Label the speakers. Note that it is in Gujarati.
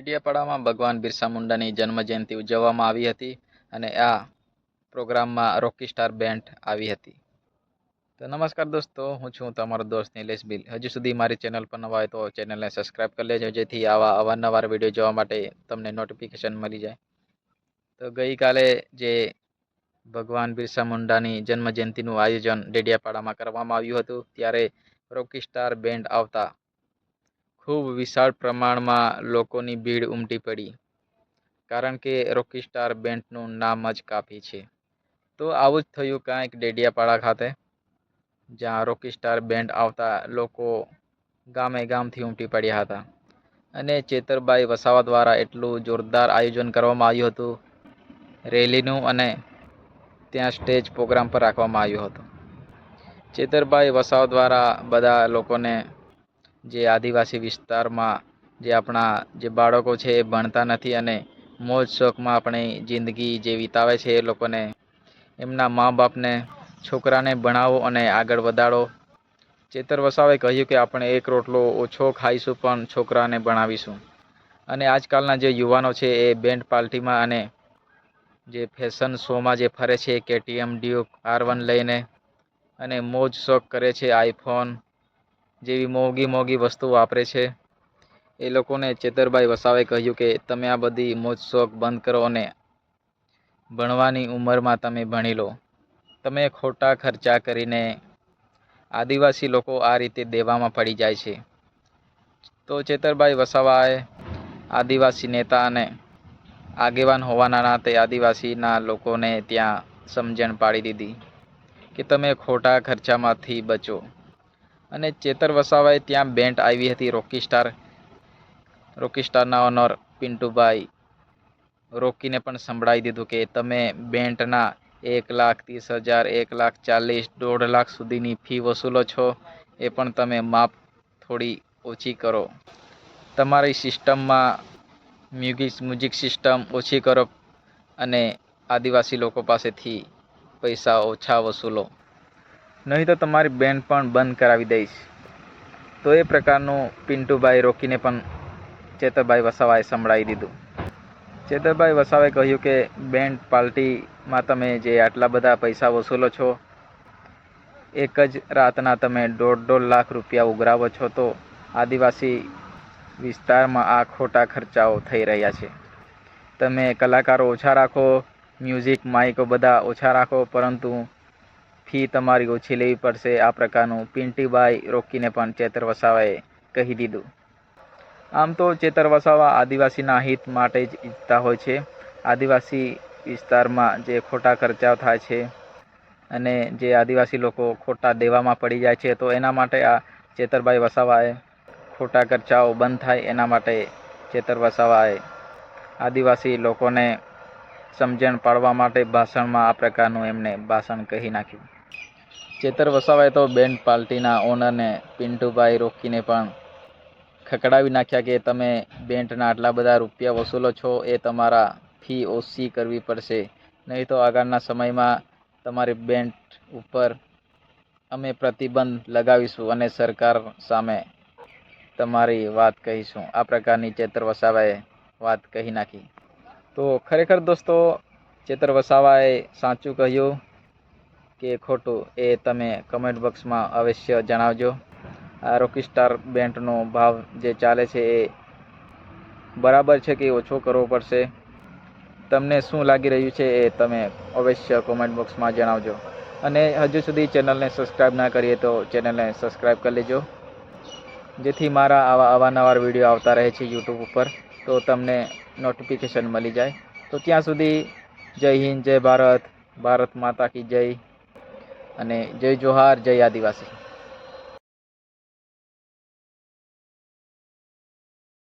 Speaker 1: ડેડિયાપાડામાં ભગવાન બિરસા મુંડાની જન્મજયંતિ ઉજવવામાં આવી હતી અને આ પ્રોગ્રામમાં રોકી સ્ટાર બેન્ડ આવી હતી. તો નમસ્કાર દોસ્તો, હું છું તમારો દોસ્ત નિલેશ બિલ. હજુ સુધી મારી ચેનલ પર નવા હોય તો ચેનલને સબસ્ક્રાઇબ કરી લેજો, જેથી આવા અવારનવાર વિડીયો જોવા માટે તમને નોટિફિકેશન મળી જાય. તો ગઈકાલે જે ભગવાન બિરસા મુંડાની જન્મજયંતિનું આયોજન ડેડિયાપાડામાં કરવામાં આવ્યું હતું, ત્યારે રોકી સ્ટાર બેન્ડ આવતા ખૂબ વિશાળ પ્રમાણમાં લોકોની ભીડ ઉમટી પડી, કારણ કે રોકી સ્ટાર બેન્ડનું નામ જ કાફી છે. તો આવું જ થયું કાંઈક ડેડિયાપાડા ખાતે, જ્યાં રોકી સ્ટાર બેન્ડ આવતા લોકો ગામે ગામથી ઉમટી પડ્યા હતા અને ચેતરભાઈ વસાવા દ્વારા એટલું જોરદાર આયોજન કરવામાં આવ્યું હતું રેલીનું, અને ત્યાં સ્ટેજ પ્રોગ્રામ પર રાખવામાં આવ્યો હતો. ચેતરભાઈ વસાવા દ્વારા બધા લોકોને, જે આદિવાસી વિસ્તારમાં જે આપણા જે બાળકો છે એ ભણતા નથી અને મોજ શોખમાં આપણી જિંદગી જે વિતાવે છે, એ લોકોને, એમના મા બાપને, છોકરાને ભણાવો અને આગળ વધારો. ચેતર વસાવાએ કહ્યું કે આપણે એક રોટલો ઓછો ખાઈશું પણ છોકરાને ભણાવીશું. અને આજકાલના જે યુવાનો છે એ બેન્ડ પાર્ટીમાં અને જે ફેશન શોમાં જે ફરે છે, KTM ડ્યુક R1 લઈને, અને મોજ શોખ કરે છે, આઈફોન જેવી મોંઘી વસ્તુ વાપરે છે. એ લોકોને ચેતરભાઈ વસાવાએ કહ્યું કે તમે આ બધી મોજ શોખ બંધ કરો અને ભણવાની ઉંમરમાં તમે ભણી લો. તમે ખોટા ખર્ચા કરીને, આદિવાસી લોકો આ રીતે દેવામાં પડી જાય છે. તો ચેતરભાઈ વસાવાએ આદિવાસી નેતા અને આગેવાન હોવાના નાતે આદિવાસીના લોકોને ત્યાં સમજણ પાડી દીધી કે તમે ખોટા ખર્ચામાંથી બચો. અને ચેતર વસાવાએ ત્યાં બેન્ડ આવી હતી રોકી સ્ટારના ઓનર પિન્ટુભાઈ રોકીને પણ સંભળાવી દીધું કે તમે બેન્ડના 1,30,000, 1,40,000, 1.5 લાખ સુધીની ફી વસૂલો છો, એ પણ તમે માપ થોડી ઓછી કરો. તમારી સિસ્ટમમાં મ્યુઝિક સિસ્ટમ ઓછી કરો અને આદિવાસી લોકો પાસેથી પૈસા ઓછા વસૂલો, નહીં તો તમારી બેન્ડ પણ બંધ કરાવી દઈશ. તો એ પ્રકારનું પિન્ટુભાઈ રોકીને પણ ચેતરભાઈ વસાવાએ સંભળાવી દીધું. ચેતરભાઈ વસાવાએ કહ્યું કે બેન્ડ પાર્ટીમાં તમે જે આટલા બધા પૈસા વસૂલો છો, એક જ રાતના તમે 1.5 લાખ રૂપિયા ઉઘરાવો છો, તો આદિવાસી વિસ્તારમાં આ ખોટા ખર્ચાઓ થઈ રહ્યા છે. તમે કલાકારો ઓછા રાખો, મ્યુઝિક માઇકો બધા ઓછા રાખો, પરંતુ ફી તમારી ઓછી લેવી પડશે. આ પ્રકારનું પિન્ટુભાઈ રોકીને પણ ચેતર વસાવાએ કહી દીધું. આમ તો ચેતર વસાવા આદિવાસીના હિત માટે જ ઈચ્છતા હોય છે. આદિવાસી વિસ્તારમાં જે ખોટા ખર્ચાઓ થાય છે અને જે આદિવાસી લોકો ખોટા દેવામાં પડી જાય છે, તો એના માટે આ ચેતરભાઈ વસાવાએ ખોટા ખર્ચાઓ બંધ થાય, એના માટે ચેતર વસાવાએ આદિવાસી લોકોને સમજણ પાડવા માટે ભાષણમાં આ પ્રકારનું એમને ભાષણ કહી નાખ્યું. ચેતર વસાવાએ તો બેન્ડ પાર્ટીના ઓનરને પિન્ટુભાઈ રોકીને પણ ખકડાવી નાખ્યા કે તમે બેન્ડના આટલા બધા રૂપિયા વસૂલો છો, એ તમારા ફી ઓછી કરવી પડશે, નહીં તો આગળના સમયમાં તમારી બેન્ડ ઉપર અમે પ્રતિબંધ લગાવીશું અને સરકાર સામે તમારી વાત કહીશું. આ પ્રકારની ચેતર વસાવાએ વાત કહી નાખી. તો ખરેખર દોસ્તો, ચેતર વસાવાએ સાચું કહ્યું કે ખોટું, એ તમે કમેન્ટ બોક્સમાં અવશ્ય જણાવજો. આ રોકી સ્ટાર બેન્ડનો ભાવ જે ચાલે છે એ બરાબર છે કે ઓછો કરવો પડશે? તમને શું લાગી રહ્યું છે એ તમે અવશ્ય કોમેન્ટ બોક્સમાં જણાવજો. અને હજુ સુધી ચેનલને સબસ્ક્રાઈબ ના કરીએ તો ચેનલને સબસ્ક્રાઈબ કરી લેજો, જેથી મારા આવા અવારનવાર વિડીયો આવતા રહે છે યુટ્યુબ ઉપર, તો તમને નોટિફિકેશન મળી જાય. તો ત્યાં સુધી જય હિન્દ, જય ભારત, ભારત માતા કી જય, અને જય જોહાર, જય આદિવાસી.